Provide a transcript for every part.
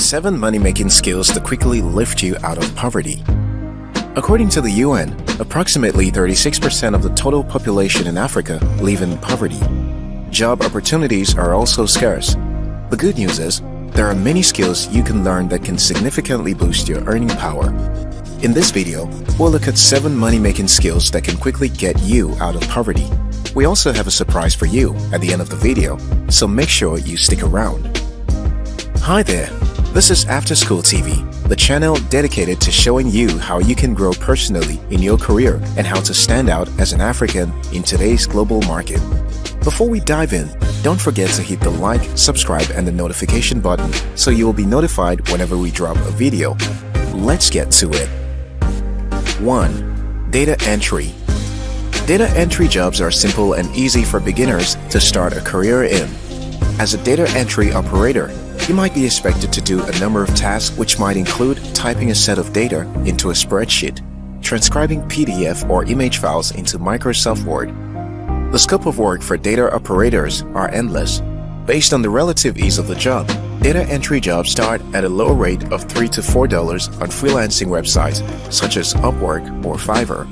7 money-making skills to quickly lift you out of poverty. According to the UN, approximately 36% of the total population in Africa live in poverty. Job opportunities are also scarce. The good news is, there are many skills you can learn that can significantly boost your earning power. In this video, we'll look at 7 money-making skills that can quickly get you out of poverty. We also have a surprise for you at the end of the video, so make sure you stick around. Hi there, this is After School TV, the channel dedicated to showing you how you can grow personally in your career and how to stand out as an African in today's global market. Before we dive in, don't forget to hit the like, subscribe, and the notification button so you will be notified whenever we drop a video. Let's get to it. 1. Data entry. Data entry jobs are simple and easy for beginners to start a career in. As a data entry operator, you might be expected to do a number of tasks which might include typing a set of data into a spreadsheet, transcribing PDF or image files into Microsoft Word. The scope of work for data operators are endless. Based on the relative ease of the job, data entry jobs start at a low rate of $3 to $4 on freelancing websites such as Upwork or Fiverr.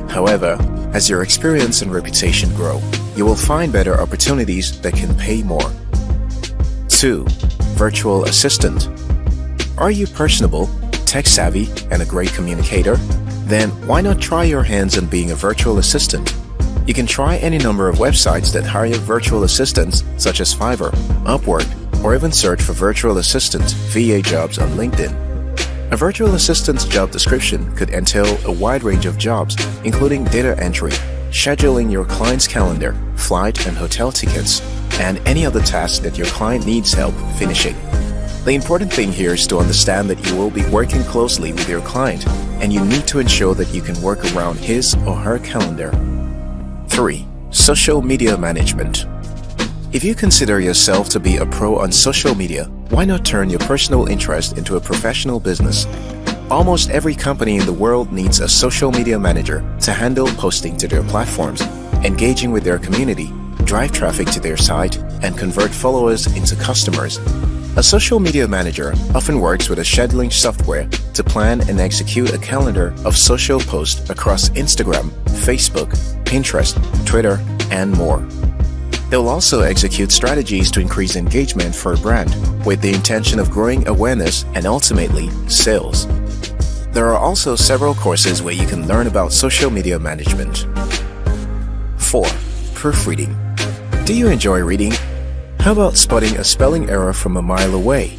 However, as your experience and reputation grow, you will find better opportunities that can pay more. 2. Virtual assistant. Are you personable, tech-savvy, and a great communicator? Then why not try your hands on being a virtual assistant? You can try any number of websites that hire virtual assistants such as Fiverr, Upwork, or even search for virtual assistant (VA) jobs on LinkedIn. A virtual assistant's job description could entail a wide range of jobs, including data entry, scheduling your client's calendar, flight and hotel tickets, and any other task that your client needs help finishing. The important thing here is to understand that you will be working closely with your client, and you need to ensure that you can work around his or her calendar. 3. Social media management. If you consider yourself to be a pro on social media, why not turn your personal interest into a professional business? Almost every company in the world needs a social media manager to handle posting to their platforms, engaging with their community, drive traffic to their site, and convert followers into customers. A social media manager often works with a scheduling software to plan and execute a calendar of social posts across Instagram, Facebook, Pinterest, Twitter, and more. They'll also execute strategies to increase engagement for a brand with the intention of growing awareness and ultimately sales. There are also several courses where you can learn about social media management. 4. Proofreading. Do you enjoy reading? How about spotting a spelling error from a mile away?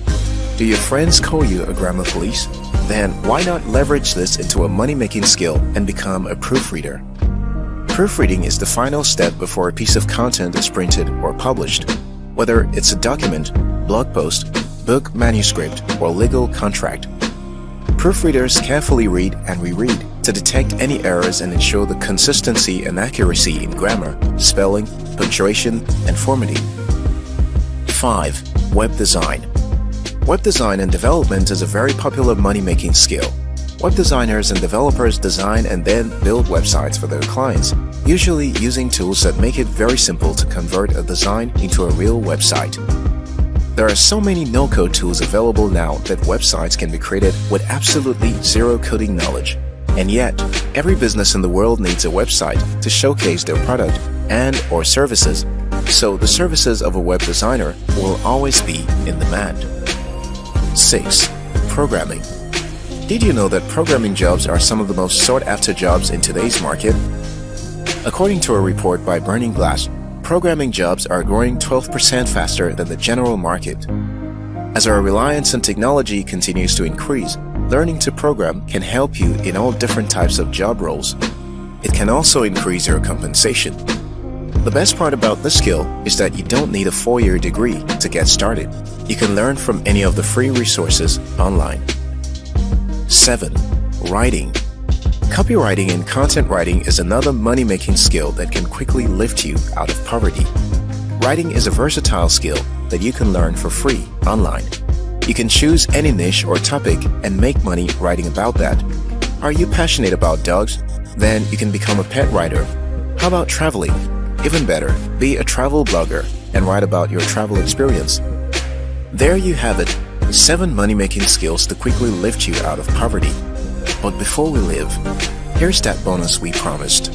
Do your friends call you a grammar police? Then why not leverage this into a money-making skill and become a proofreader? Proofreading is the final step before a piece of content is printed or published, whether it's a document, blog post, book manuscript, or legal contract. Proofreaders carefully read and reread to detect any errors and ensure the consistency and accuracy in grammar, spelling, punctuation, and formatting. 5. Web design. Web design and development is a very popular money-making skill. Web designers and developers design and then build websites for their clients, usually using tools that make it very simple to convert a design into a real website. There are so many no-code tools available now that websites can be created with absolutely zero coding knowledge. And yet, every business in the world needs a website to showcase their product and/or services, so the services of a web designer will always be in demand. 6. Programming. Did you know that programming jobs are some of the most sought-after jobs in today's market? According to a report by Burning Glass, programming jobs are growing 12% faster than the general market. As our reliance on technology continues to increase, learning to program can help you in all different types of job roles. It can also increase your compensation. The best part about this skill is that you don't need a 4-year degree to get started. You can learn from any of the free resources online. 7. Writing. Copywriting and content writing is another money-making skill that can quickly lift you out of poverty. Writing is a versatile skill that you can learn for free online. You can choose any niche or topic and make money writing about that. Are you passionate about dogs? Then you can become a pet writer. How about traveling? Even better, be a travel blogger and write about your travel experience. There you have it, 7 money-making skills to quickly lift you out of poverty. But before we leave, here's that bonus we promised.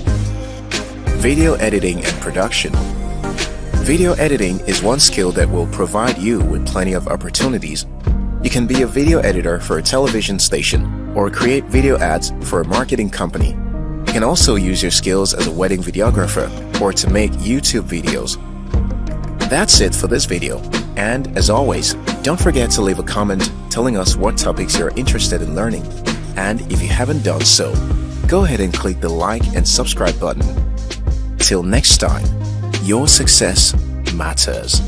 Video editing and production. Video editing is one skill that will provide you with plenty of opportunities. You can be a video editor for a television station or create video ads for a marketing company. You can also use your skills as a wedding videographer or to make YouTube videos. That's it for this video. And as always, don't forget to leave a comment telling us what topics you're interested in learning. And if you haven't done so, go ahead and click the like and subscribe button. Till next time, your success matters.